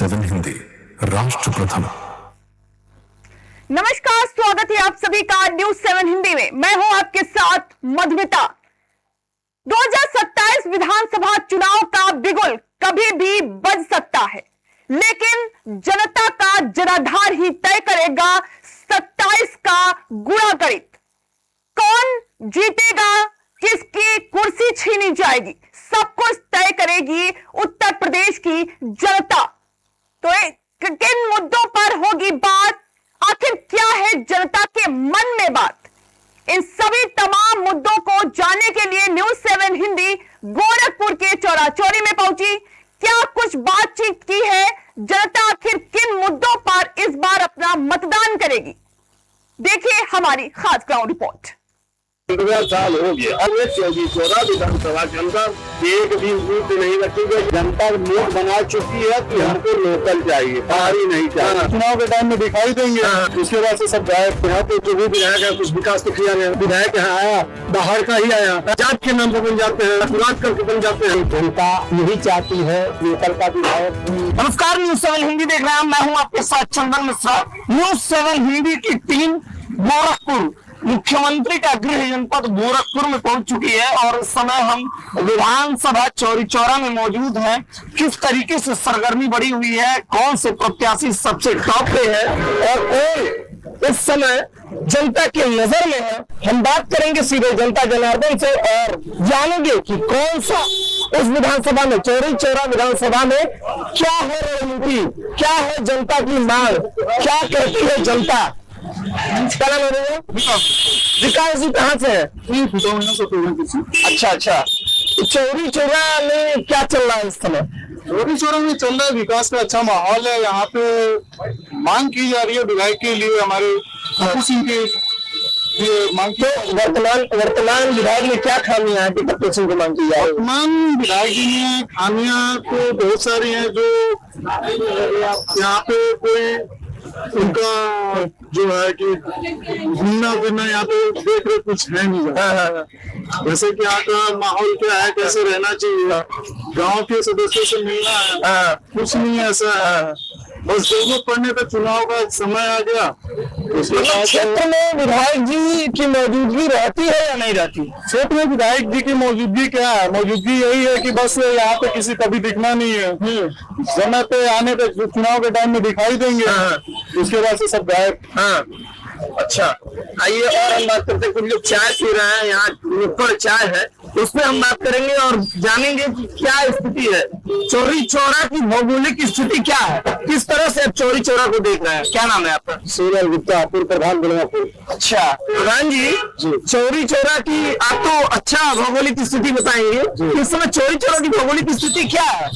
7 हिंदी राष्ट्र प्रथम। नमस्कार, स्वागत है आप सभी का न्यूज 7 हिंदी में। मैं हूं आपके साथ मधुमिता। 2027 विधानसभा चुनाव का बिगुल कभी भी बज सकता है, लेकिन जनता का जनाधार ही तय करेगा 27 का गुणा गणित। कौन जीतेगा, किसकी कुर्सी छीनी जाएगी, सब कुछ तय करेगी उत्तर प्रदेश की जनता। तो किन मुद्दों पर होगी बात, आखिर क्या है जनता के मन में बात, इन सभी तमाम मुद्दों को जानने के लिए न्यूज 7 हिंदी गोरखपुर के चौरा चौरी में पहुंची। क्या कुछ बातचीत की है, जनता आखिर किन मुद्दों पर इस बार अपना मतदान करेगी, देखिए हमारी खास ग्राउंड रिपोर्ट। 15 साल हो गया, अब ये चौरा विधानसभा के अंदर एक भी बूथ नहीं रखी गई। जनता नोट बना चुकी है कि हमको लोकल चाहिए, बाहरी नहीं चाहिए। चुनाव के टाइम में दिखाई देंगे, उसके बाद से सब गायब। यहाँ पे जो भी विधायक है कुछ विकास तो किया गया, विधायक यहाँ आया बाहर का ही आया, जात के नाम पर बन जाते हैं, अपराध करके बन जाते हैं। जनता यही चाहती है लोकल का विधायक। नमस्कार, न्यूज 7 हिंदी देख रहे हैं, मैं हूं आपके साथ चंदन मिश्रा। न्यूज 7 हिंदी की टीम गोरखपुर, मुख्यमंत्री का गृह जनपद गोरखपुर में पहुंच चुकी है और इस समय हम विधानसभा चौरी चौरा में मौजूद हैं। किस तरीके से सरगर्मी बढ़ी हुई है, कौन से प्रत्याशी सबसे टॉप पे है और कौन इस समय जनता की नजर में है, हम बात करेंगे सीधे जनता जनार्दन से और जानेंगे कि कौन सा इस विधानसभा में, चौरी चौरा विधानसभा में क्या है रणनीति, क्या है जनता की मांग, क्या कहती है जनता। क्या नाम है? विकास जी कहाँ से है? अच्छा, तो चौरी चौरा में क्या चल रहा है इस समय? चौरी चौरा में चल रहा है, विकास का अच्छा माहौल है। यहाँ पे मांग की जा रही है विधायक के लिए, हमारे कपूर सिंह के लिए मांग की। तो वर्तमान विधायक में क्या खामियां हैं कि कपूर सिंह को मांग की जाए? वर्तमान विधायक जी में खामियां तो बहुत सारी हैं, जो यहाँ पे कोई उनका जो है कि घूमना फिरना यहाँ पे देख रहे कुछ है नहीं। जैसे कि यहाँ का माहौल क्या है, कैसे रहना चाहिए, गांव के सदस्यों से मिलना है, कुछ नहीं ऐसा है। बस जरूरत पड़ने पर चुनाव का समय आ गया। क्षेत्र में विधायक जी की मौजूदगी रहती है या नहीं रहती? क्षेत्र में विधायक जी की मौजूदगी क्या है? मौजूदगी यही है कि बस यहाँ पे किसी कभी दिखना नहीं है, समय पे आने पे चुनाव के टाइम में दिखाई देंगे, उसके बाद से सब गायब। अच्छा, आइए और हम बात करते हैं। कुछ लोग चाय पी रहे हैं, यहाँ नुक्कड़ चाय है, उसमें हम बात करेंगे और जानेंगे कि क्या स्थिति है, चौरी चौरा की भौगोलिक स्थिति क्या है, किस तरह से आप चौरी चौरा को देख रहे हैं। क्या नाम है आपका? सूरज गुप्ता, पूर्व प्रधान बलवापुर। अच्छा प्रधान जी, चौरी चौरा की आप तो अच्छा भौगोलिक स्थिति बताएंगे, इस समय चौरी चौरा की भौगोलिक स्थिति क्या है,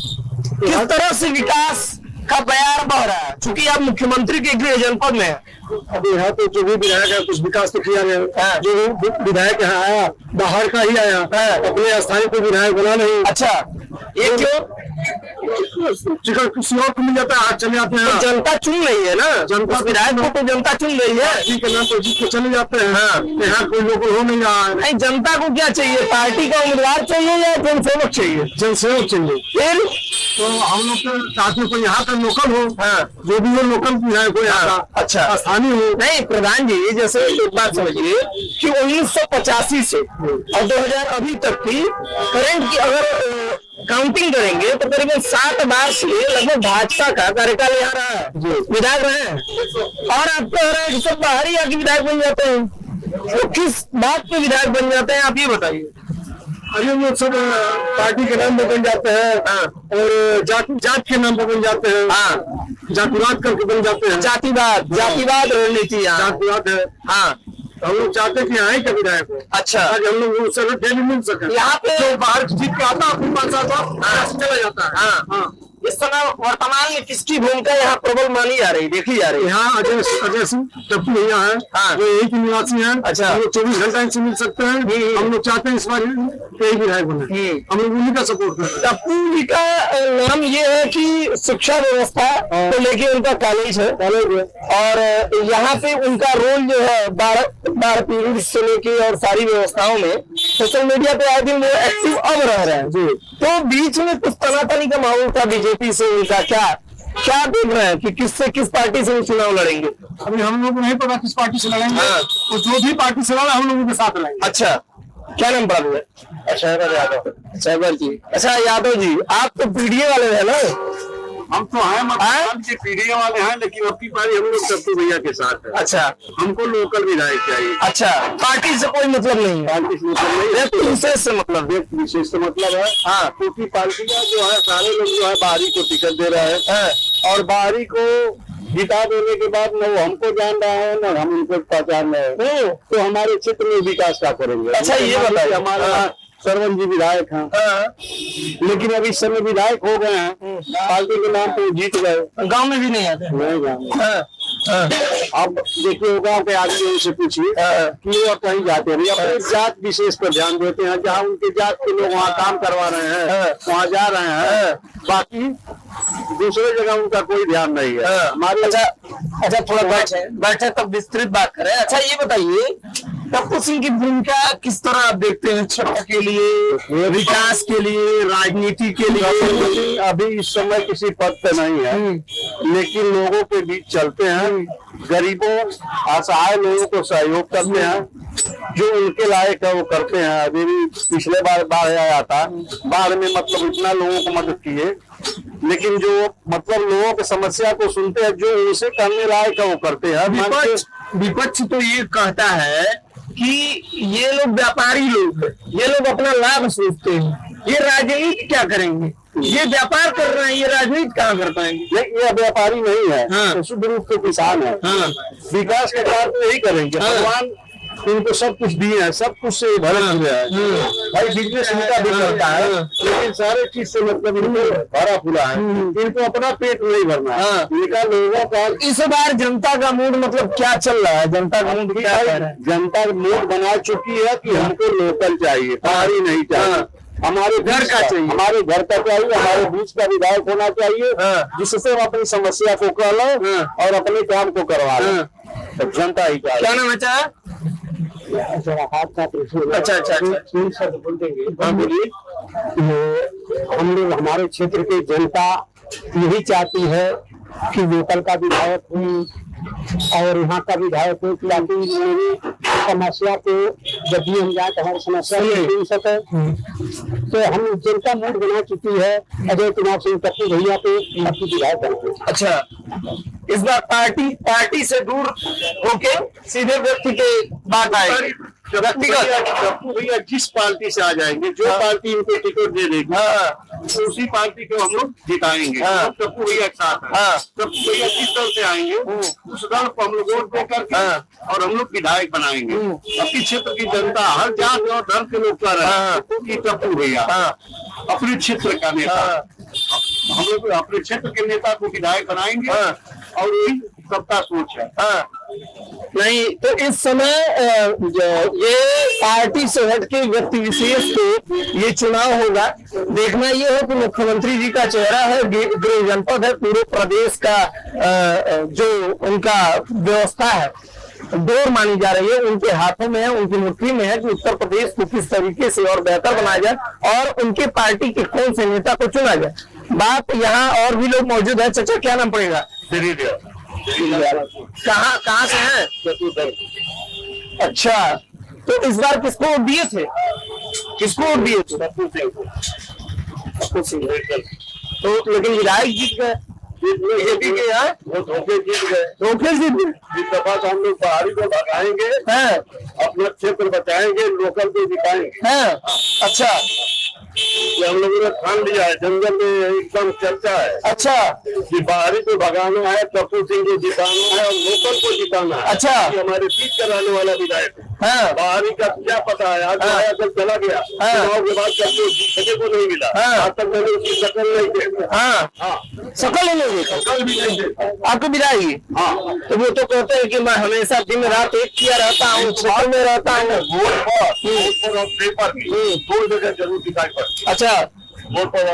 किस तरह से विकास का बयार बह रहा है, चूंकि आप मुख्यमंत्री के गृह जनपद में है। अभी यहाँ पे जो भी विधायक है कुछ विकास तो किया गया, जो विधायक यहाँ आया बाहर का ही आया, अपने स्थानीय को विधायक बना नहीं। अच्छा, ये क्यों? किसी और को मिल जाता है, हाथ चले जाते हैं। जनता चुन रही है ना, जनता विधायक को तो जनता चुन रही है, जी के नाम पर जीत के चले जाते हैं। यहाँ कोई लोकल हो नहीं रहा है। नहीं, जनता को क्या चाहिए, पार्टी का उम्मीदवार चाहिए या जनसेवक चाहिए? जनसेवक चाहिए। फिर तो हम लोग तो चाहते हैं कोई यहाँ का लोकल हो, जो भी हो लोकल विधायक हो यहाँ का, अच्छा स्थानीय हो। नहीं प्रधान जी, जैसे एक बात समझिए कि 1985 से और 2000 अभी तक की करंट की अगर काउंटिंग करेंगे तो करीबन 7 बार से लगभग भाजपा का कार्यकाल यहाँ रहा है, विधायक रहे हैं, और आप कह रहे हैं कि सब बाहर ही आके विधायक बन जाते हैं, तो किस बात पे विधायक बन जाते हैं आप ये बताइए। अरे लोग सब पार्टी के नाम पर बन जाते हैं और जात के नाम पर बन जाते हैं, जातिवाद करके बन जाते हैं। जातिवाद रणनीति जातिवाद है। हाँ, हम लोग चाहते हैं कि यहाँ ही का विधायक हो। अच्छा, आज हम लोग उससे डेली मिल सके। यहाँ पे जो बाहर जीत के आता है अपनी 5 साल चला जाता है। हाँ, इस समय वर्तमान में किसकी भूमिका यहाँ प्रबल मानी जा रही, देखी जा रही है? यहाँ अजय सिंह टप्पू भैया है, जो यही के निवासी हैं। अच्छा, हम लोग 24 घंटा इनसे मिल सकते हैं। हम लोग चाहते हैं इस बार यही विधायक बने, हम लोग उन्हीं का सपोर्ट करते हैं। टप्पू जी का नाम ये है कि शिक्षा व्यवस्था को लेके उनका कॉलेज है, और यहाँ पे उनका रोल जो है 12 पीरियड से लेके और सारी व्यवस्थाओं में सोशल मीडिया पे आए दिन वो एक्टिव अब रह रहे हैं जी। तो बीच में कुछ तनातनी का माहौल था बीजेपी से, उनका क्या क्या देख रहे हैं कि किससे किस पार्टी से वो चुनाव लड़ेंगे? अभी हम लोग को नहीं पता किस पार्टी से लड़ेंगे। तो जो भी पार्टी से लड़े हम लोगों के साथ लड़ेंगे। अच्छा, क्या नाम पड़ा हुआ? शहबर यादव। शहबर जी, अच्छा यादव जी, आप तो पीडीए वाले हैं ना? हम तो हैं मतलब पीडीए वाले हैं, लेकिन अब की पारी हम लोग टप्पू भैया के साथ है। अच्छा, हमको लोकल विधायक चाहिए। अच्छा, पार्टी से कोई मतलब नहीं है? पार्टी से मतलब नहीं है, तो विशेष से मतलब, व्यक्ति विशेष से मतलब है। हाँ, क्योंकि पार्टी का जो है सारे लोग जो है बाहरी को टिकट दे रहे हैं और बाहरी को जिता देने के बाद न वो हमको जान रहा है न हम उनको पहचान रहे हैं, तो हमारे क्षेत्र में विकास क्या करेंगे? अच्छा, ये बताइए, हमारा सरवन जी विधायक हैं, लेकिन अभी इस समय विधायक हो गए हैं, पार्टी के नाम पे जीत गए, गांव में भी नहीं आते। नहीं जाएंगे। अब देखिए गाँव के आदमी उनसे पूछिए कि वो कहीं जाते हैं, अपने जात विशेष पर ध्यान देते हैं, जहाँ उनके जात के लोग वहाँ काम करवा रहे हैं वहाँ जा रहे हैं, बाकी दूसरे जगह उनका कोई ध्यान नहीं है हमारे। अच्छा, थोड़ा बैठे तब विस्तृत बात करें। अच्छा, ये बताइए टप्पू सिंह की भूमिका किस तरह आप देखते हैं क्षेत्र के लिए, विकास के लिए, राजनीति के लिए? अभी इस समय किसी पद पे नहीं है, लेकिन लोगों के बीच चलते हैं, गरीबों असहाय लोगों को सहयोग करते हैं, जो उनके लायक है वो करते हैं। अभी भी पिछले बार बाढ़ आया था, बाढ़ में मतलब इतना लोगों को मदद किए, लेकिन जो मतलब लोगों की समस्या को सुनते हैं, जो उनसे करने लायक है वो करते हैं। विपक्ष तो ये कहता है कि ये लोग व्यापारी लोग हैं, ये लोग अपना लाभ सोचते हैं, ये राजनीति क्या करेंगे? ये व्यापार कर रहे हैं, ये राजनीति कहाँ कर पाएंगे? नहीं, ये व्यापारी नहीं है, तो शुद्ध रूप से किसान है। विकास के कार्य तो यही करेंगे। भगवान इनको सब कुछ दिए हैं, सब कुछ से भरे हुए हैं। भाई बिजनेस इनका भी करता है, लेकिन सारे चीज से मतलब इनको भरा फूला है, इनको अपना पेट नहीं भरना है। इनका लोगों का इस बार जनता का मूड मतलब क्या चल रहा है? जनता का मूड क्या है? जनता मूड बना चुकी है कि हमको लोकल चाहिए, बाहरी नहीं चाहिए, हमारे घर का चाहिए, हमारे घर का चाहिए, हमारे बीच का विधायक होना चाहिए, जिससे हम अपनी समस्या को कर लें और अपने काम को करवा लें। तो जनता ही चाहिए। क्या नाम है? अच्छा, बोलिए। हम लोग हमारे क्षेत्र की जनता यही चाहती है कि लोकल का विधायक हो और यहाँ का विधायक हो, ताकि मेरी समस्या को जब भी हम जाए तो हमारी समस्या सुन सके। तो हम जनता मूड बना चुकी है अजय कुमार सिंह टप्पू भैया पे विधायक बने। अच्छा, इस बार पार्टी से दूर होके सीधे व्यक्ति के बात आएगी। टप्पू भैया जिस पार्टी से आ जाएंगे, जो पार्टी इनको टिकट दे देगी, उसी पार्टी को हम लोग जिताएंगे। टप्पू भैया के साथ टप्पू भैया जिस दल से आएंगे उस दल को हम लोग वोट दे करके और हम लोग विधायक बनाएंगे। अपने क्षेत्र की जनता हर जात और धर्म के लोग कह रहे हैं कि टप्पू भैया अपने क्षेत्र का नेता, हम लोग अपने क्षेत्र के नेता को विधायक बनाएंगे और यही सबका सोच है। नहीं तो इस समय ये पार्टी से हटके व्यक्ति विशेष को ये चुनाव होगा, देखना ये है कि मुख्यमंत्री जी का चेहरा है, गृह जनपद है, पूरे प्रदेश का जो उनका व्यवस्था है डोर मानी जा रही है, उनके हाथों में है, उनकी मुट्ठी में है कि उत्तर प्रदेश को किस तरीके से और बेहतर बनाया जाए और उनके पार्टी के कौन से नेता को चुना जाए। बात यहाँ और भी लोग मौजूद है। चाचा क्या नाम पड़ेगा? कहाँ से है? अच्छा, तो इस बार किसको वोट दिए थे? तो लेकिन विधायक जीत गए, बीजेपी के यहाँ धोखे जीत गए। इस दफा हम लोग बाहरी को भगाएंगे, अपना क्षेत्र बचाएंगे, लोकल को जिताएंगे। अच्छा, ये हम लोगों ने ठान लिया है, जंगल में एकदम चर्चा है। अच्छा, कि बाहरी को भगाना है, टप्पू सिंह को जिताना है और लोकल को जिताना है। अच्छा, हमारे बीच का रहने वाला विधायक है। बाहरी का क्या पता है, आज आया कल चला गया, चुनाव के बाद कभी जीतने को नहीं मिला, आज तक मैंने उसकी शकल नहीं देखी। शकल ही नहीं देखा, शकल भी नहीं देखा आपको विधायक। तो वो तो कहते हैं कि मैं हमेशा दिन रात एक किया रहता हूँ, छाव में रहता हूँ, वोट और पेपर की दो जगह जरूर दिखाई पड़ती। अच्छा, वोट पर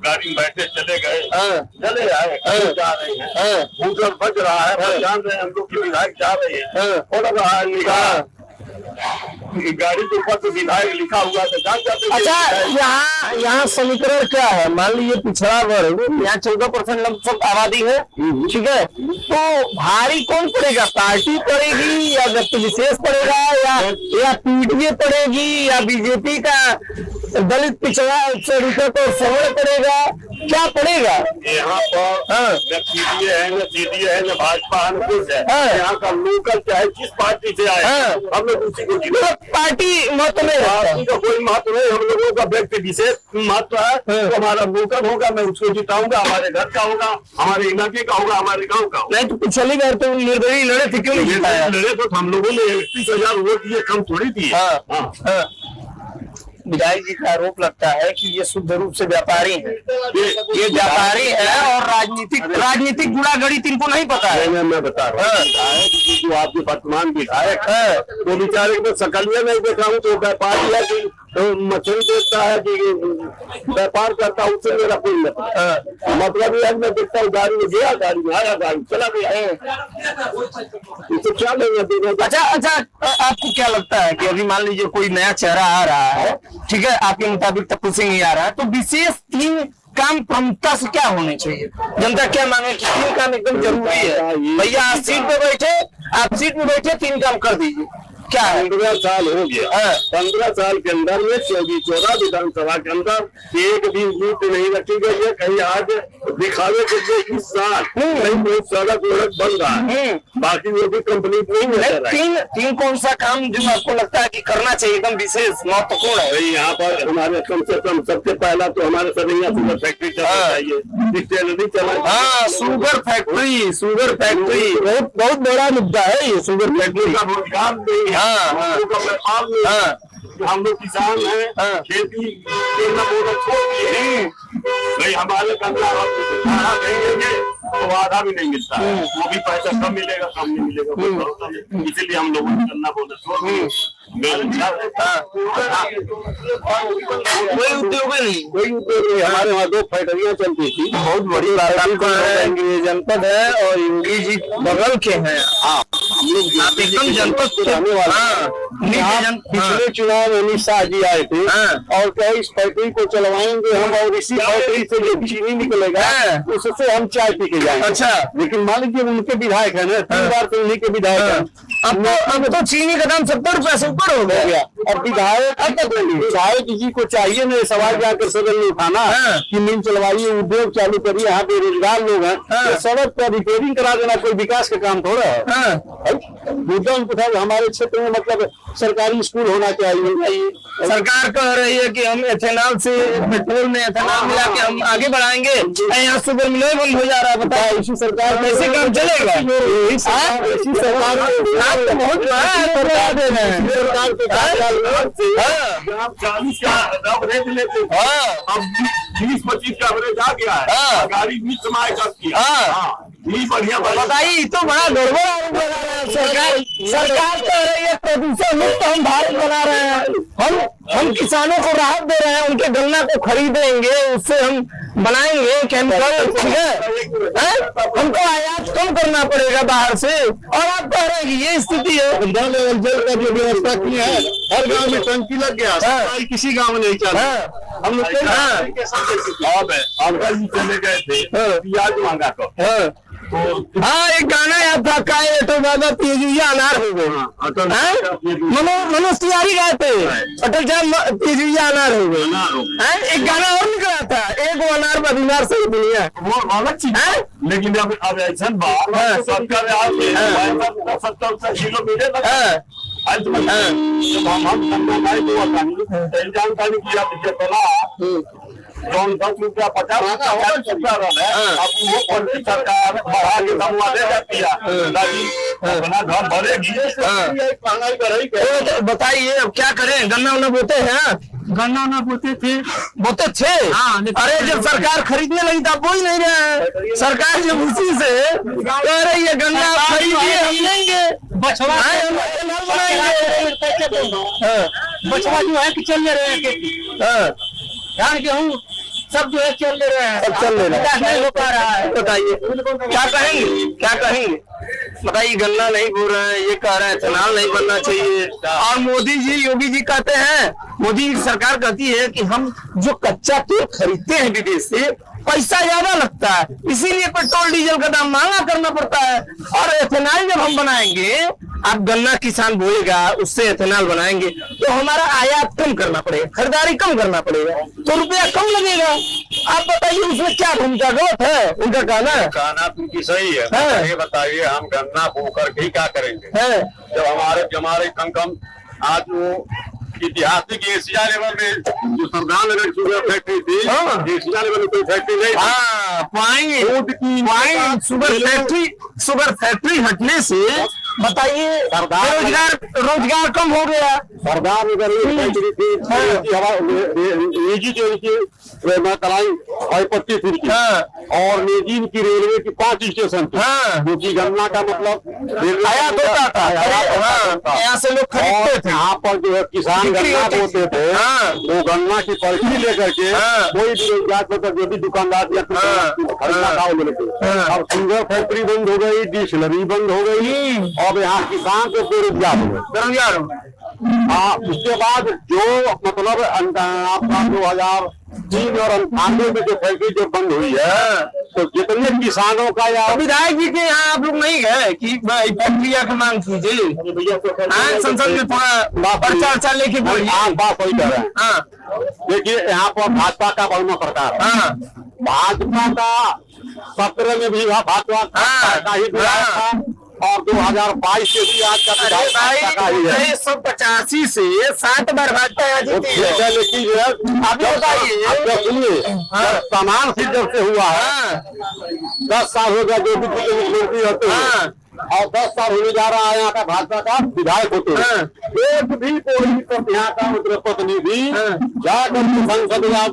गाड़ी में बैठे चले गए, चले आए, जा रहे हैं, भूगल बज रहा है, जान रहे हैं हम लोग की विधायक जा रहे हैं, हो रहा है गाड़ी के ऊपर तो विधायक लिखा हुआ तो जान जाते। अच्छा, यहाँ समीकरण क्या है? मान लीजिए पिछड़ा वर्ग, यहाँ 14% लगभग आबादी है, ठीक है, तो भारी कौन पड़ेगा? पार्टी पड़ेगी या व्यक्ति विशेष पड़ेगा या पीडीए पड़ेगी या बीजेपी का दलित पिछड़ा को सवर्ण पड़ेगा? क्या पड़ेगा यहाँ पर? न पीडीए है, न जेडीए है, न भाजपा है, न कुछ है। यहाँ का लोकल चाहे किस पार्टी से आए, हम लोग उसी को जीते। पार्टी महत्व नहीं है, पार्टी का कोई महत्व नहीं। हम लोगों का व्यक्ति विशेष महत्व है। तो हमारा लोकल होगा, मैं उसको जिताऊंगा, हमारे घर का होगा, हमारे इलाके का होगा, हमारे गाँव का होगा। नहीं तो पिछली बार तो निर्दलीय लड़े थे, क्यों नहीं जिताया? लड़े तो हम लोगों ने 31,000 वोट दिए, कम थोड़ी दिए। विधायक जी का आरोप लगता है कि ये शुद्ध रूप से व्यापारी है, ये व्यापारी है और राजनीतिक गुणागणित इनको नहीं पता है। मैं बता रहा हूँ, जो आपके वर्तमान विधायक है वो बेचारे को सकलिया नहीं देखा हूँ, तो व्यापारी है कि तो मछली बेचता है कि व्यापार करता हूँ, उससे मेरा कोई मतलब ये है। मैं देखता हूँ गाड़ी में गया, गाड़ी में आया, गाड़ी चला गया, इससे क्या लेंगे? अच्छा, आपको क्या लगता है कि अभी मान लीजिए कोई नया चेहरा आ रहा है, ठीक है, आपके मुताबिक टप्पू सिंह ही आ रहा है, तो विशेष 3 काम प्रमुखता से क्या होने चाहिए? जनता क्या मांगे कि 3 काम एकदम जरूरी है? भैया आप सीट पे बैठे 3 काम कर दीजिए। क्या 15 साल हो गया, 15 साल के अंदर में 14 विधानसभा के अंदर एक भी नीति नहीं रखी गई है। कहीं आज दिखावे के लिए इस साल कहीं बहुत सड़क बन रहा है, बाकी वो भी कंप्लीट नहीं है। 3 कौन सा काम जो आपको लगता है कि करना चाहिए एकदम विशेष महत्वपूर्ण है? यहाँ पर हमारे कम से कम सबसे पहला तो हमारे सरैया शुगर फैक्ट्री चलना चाहिए, डिस्टिलरी चलना। हाँ, शुगर फैक्ट्री बहुत बड़ा मुद्दा है ये शुगर फैक्ट्री का रोजगार। हम लोग किसान हैं, खेती करना बहुत छोड़ दिए। भाई हमारे गंगा देंगे तो आधा भी नहीं मिलता है, वो भी पैसा कम मिलेगा, कम नहीं मिलेगा, इसीलिए हम लोगों को करना बहुत छोड़ दिए। कोई उद्योग नहीं। हमारे वहाँ 2 फैक्ट्रियाँ चलती थी, बहुत बड़ी जनपद है और योगी जी बगल के हैं। हम लोग आप एकदम जनपद के रहने वाला। पिछले चुनाव में अमित शाह जी आए थे और क्या इस फैक्ट्री को चलवाएंगे हम, और इसी फैक्ट्री से जो चीनी निकलेगा उससे हम चाय पी के जाएंगे। अच्छा, लेकिन मान लीजिए उनके विधायक है ना, 3 बार से उन्हीं के विधायक है। अब तो चीनी का दाम 70 रुपए से ऊपर हो गया। अब विधायक जी को चाहिए ना सवाल जाकर सदन में उठाना कि मिल चलवाइए, उद्योग चालू करिए, यहाँ बेरोजगार लोग हैं, सड़क पर रिपेयरिंग करा देना कोई विकास का काम थोड़ा है। मुद्दा उनको था हमारे क्षेत्र में मतलब सरकारी स्कूल होना चाहिए। सरकार कह रही है कि हम एथेनॉल से पेट्रोल में एथेनॉल मिला के हम आगे बढ़ाएंगे, यहाँ शुगर मिल बंद हो जा रहा है। बताओ इसी सरकार कैसे काम चलेगा? इसी सरकार तो बहुत बड़ा दे रहे हैं। सरकार को 40 का एवरेज लेते थे, अब 20-25 का एवरेज आ गया है। गाड़ी 20 समाय कर दिया। बढ़िया बताइए, तो बड़ा गड़बड़ आरोप लगा रहे हैं। सरकार कह रही है प्रदूषण मुक्त हम भारत बना रहे हैं, हम किसानों को राहत दे रहे हैं, उनके गन्ना को खरीदेंगे, उससे हम बनाएंगे केमिकल, ठीक है, हमको आयात कम करना पड़ेगा बाहर से, और आप कह रहे हैं कि ये स्थिति है। जल का जो व्यवस्था की है, हर गांव में टंकी लग गया, किसी गांव में नहीं चला। हम लोग चले गए थे, प्याज मांगा कर। हाँ, एक गाना याद था, काय तो बाबा तेजुया अनार हो गए। मनोज तिवारी गाए थे, अटल साहब तेजुया अनार हो गए। एक गाना और निकला था, एक वो अनार बीमार से दुनिया, वो अलग चीज है। लेकिन अब ऐसा बात सरकार 70 किलो मिले जब हम जानकारी किया जौन 10 रुपया 50 रुपया अब वो सरकार बढ़ा के दमुआ दे जाती है, अपना घर भरेगी। बताइए अब क्या करें? गन्ना उन्ना बोते हैं? गन्ना ना बोते थे। अरे जब सरकार खरीदने लगी था बोल नहीं रहा है। सरकार जब उसी से कह रही है गन्ना खरीदिए हम लेंगे, बछवा बनाएंगे। बछवा जो है कि चल रहे हैं खेती, धान गेहूँ सब जो है चल ले रहे हैं, सब चल ले रहे हैं, नहीं हो पा रहा है। बताइए क्या कहेंगे, क्या कहेंगे? बताइए, गन्ना नहीं बो रहे हैं, ये कह रहे हैं इथेनॉल नहीं बनना चाहिए, और मोदी जी, योगी जी कहते हैं, मोदी सरकार कहती है कि हम जो कच्चा तेल खरीदते हैं विदेश से पैसा ज्यादा लगता है, इसीलिए पेट्रोल डीजल का दाम महंगा करना पड़ता है, और एथेनॉल जब हम बनाएंगे, आप गन्ना किसान बोएगा, उससे एथेनॉल बनाएंगे तो हमारा आयात कम करना पड़ेगा, खरीदारी कम करना पड़ेगा, तो रुपया कम लगेगा। आप बताइए उसमें क्या भूमिका गलत है उनका कहना? कहना तो सही है। ये बताइए, हम गन्ना बो कर ही क्या करेंगे? जब हमारे कम कम आज वो ऐतिहासिक एशिया लेवल में जो सरदार नगर शुगर फैक्ट्री थी, एशिया लेवल में कोई फैक्ट्री नहीं थी। शुगर फैक्ट्री हटने से बताइए रोजगार कम हो गया। सरदार नगर फैक्ट्री थी, निजी तलाई पट्टी थी, और निजी की रेलवे की 5 स्टेशन थे, जो की गन्ना का मतलब आयात होता था, यहाँ से लोग खरीदते थे। यहाँ पर जो है किसान गन्ना बोते थे, वो गन्ना की पर्ची लेकर के कोई भी रोजगार मतलब जो भी दुकानदार या खरीदना था वो लेते। अब शुगर फैक्ट्री बंद हो गई, डिस्टिलरी बंद हो गई, अब यहाँ किसान को बेरोजगार हो गए। उसके बाद जो मतलब आपका 2003 और 98 में जो फैक्ट्री जो बंद हुई है, तो जितने किसानों का या विधायक जी के यहाँ आप लोग नहीं गए कि फैक्ट्रिया की मांग कीजिए, संसद में थोड़ा पर्चा लेके बोलिए। आप बात सही कह रहे हैं। देखिए, यहाँ पर भाजपा का बहुमत सरकार, भाजपा का 17 में भी भाजपा का ही विधायक था, और 2022 से भी आज का 185 से 7 बार भाजपा जीती है। लेकिन आप बताइए, सुनिए, समान सिद्ध जब से हुआ है, 10 साल हो गया जो भी मुख्यमंत्री होते हैं, और 10 साल होने जा रहा है यहाँ का भाजपा का विधायक होते हैं, एक भी कोई यहाँ का प्रतिनिधि जाकर संसद या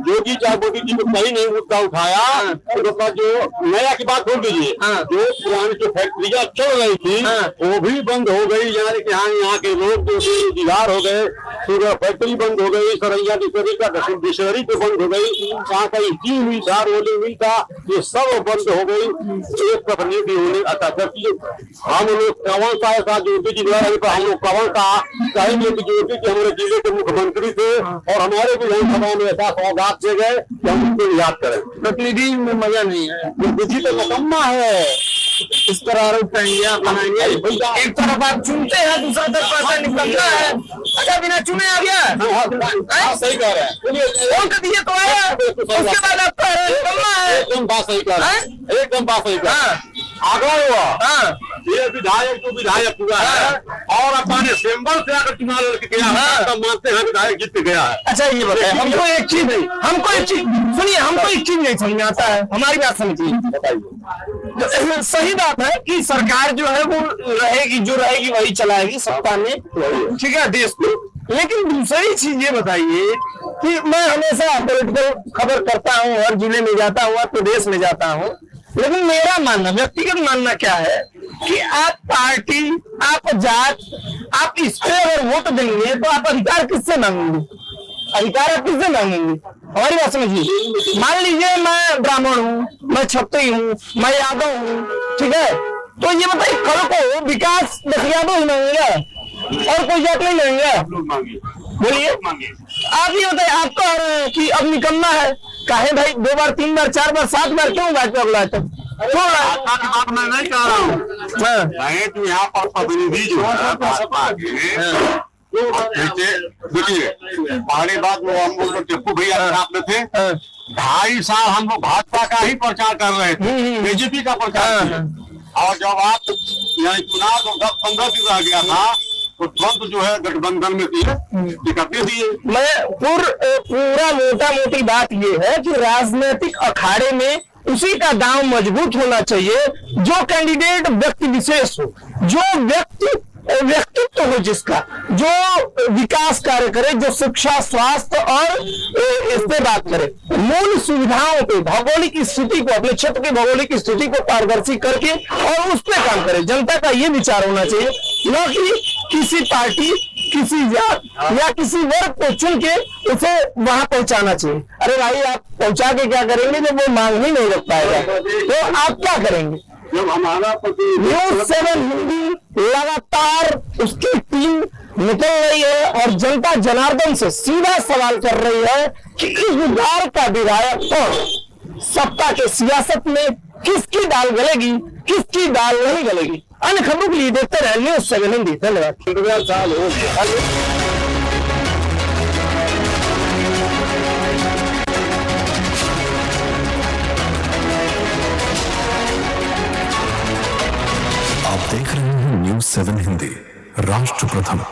योगी चाहे मोदी जी को कहीं नहीं मुद्दा उठाया, तो जो नया की बात छोड़ दीजिए, जो पुरानी जो फैक्ट्रियां चल रही थी वो भी बंद हो गई, यानी कि यहाँ के लोग जो बेरोजगार हो गए, शुगर फैक्ट्री बंद हो गई, सरैया डिस्टिलरी तो बंद हो गई, वहाँ का स्टील मिल था, रोलिंग मिल था, ये सब बंद हो गई। एक प्रतिनिधि होने आता, जबकि हम लोग कवन सा ऐसा ज्योति जी हम लोग कवन सा कहेंगे कि ज्योति जी हमारे जिले के मुख्यमंत्री थे, और हमारे विधानसभा में ऐसा सौगात दे गए कि हम उनको याद करें। प्रतिनिधि में मजा नहीं है, विधि तो मुकम्मा है। इस तरह आरोप बनाएंगे, एक तरफ आप चुनते हैं, दूसरा तरफ ऐसा निकलता है। अच्छा, बिना चुने आ गया, सही कह रहे हैं, तो आया, उसके बाद आप कह रहे हैं एकदम बात सही कह रहे हैं, एकदम बात सही कह रहे हैं। आगे हुआ ये विधायक जो विधायक हुआ है, और अपने सिंबल से अगर चुनाव लड़के गया है, तो मानते हैं विधायक जीत गया है। अच्छा, ये बताइए, हमको एक चीज सुनिए, हमको एक चीज नहीं समझ में आता है, हमारी बात समझिए, बताइए। सही बात है कि सरकार जो है वो रहेगी, जो रहेगी वही चलाएगी सत्ता में, ठीक है, देश को। लेकिन दूसरी चीज ये बताइए कि मैं हमेशा पॉलिटिकल खबर करता हूँ, हर जिले में जाता हूँ, हर प्रदेश में जाता हूँ, लेकिन मेरा मानना, व्यक्तिगत मानना क्या है कि आप पार्टी, आप जात, आप इस पे अगर वोट देंगे तो आप अधिकार किससे मांगेंगे? अधिकार आप किससे मांगेंगे? हमारी बात समझिए। मान लीजिए मैं ब्राह्मण हूँ, मैं क्षत्रिय हूँ, मैं यादव हूँ, ठीक है, तो ये बताइए कल को विकास यादव ही मांगेगा और कोई जात नहीं मांगेगा? बोलिए, आप ये बताइए, आप कह रहे हैं कि अब निकलना है, काहे भाई 2 बार 3 बार 4 बार 7 बार क्यों भाजपा बुलाए? तो बात मैं नहीं कह रहा हूँ, तो यहाँ पर प्रतिनिधि जो है भाजपा के, देखिए पहली बात वो हम लोग टिप्पू भैया साथ में थे, 2.5 साल हम लोग भाजपा का ही प्रचार कर रहे थे, बीजेपी का प्रचार, और जब आप यहाँ चुनाव तो 10-15 दिन रह गया था, तो तुरंत जो है गठबंधन में टिकट दे दिए। मैं पूरा मोटा मोटी बात ये है कि राजनीतिक अखाड़े में उसी का दांव मजबूत होना चाहिए जो कैंडिडेट व्यक्ति विशेष हो, जो व्यक्तित्व हो, जिसका जो विकास कार्य करे, जो शिक्षा, स्वास्थ्य और इस पे बात करे, मूल सुविधाओं पे, भौगोलिक स्थिति को, अपने क्षेत्र की भौगोलिक स्थिति को पारदर्शी करके और उस पे काम करे। जनता का ये विचार होना चाहिए, न कि किसी पार्टी किसी जात या किसी वर्ग को चुन के उसे वहां पहुंचाना चाहिए। अरे भाई आप पहुंचा के क्या करेंगे जब वो मांग ही नहीं रख पाएगा, तो आप क्या करेंगे? जब हमारा न्यूज़ 7 हिंदी लगातार उसकी टीम निकल रही है और जनता जनार्दन से सीधा सवाल कर रही है कि इस बार का विधायक कौन, सत्ता के सियासत में किसकी दाल गलेगी, किसकी दाल नहीं गलेगी। अन्य खबरों के लिए देखते रहे न्यूज़ 7 हिंदी। धन्यवाद। साल हो गया। आप देख रहे हैं न्यूज़ 7 हिंदी, राष्ट्र प्रथम।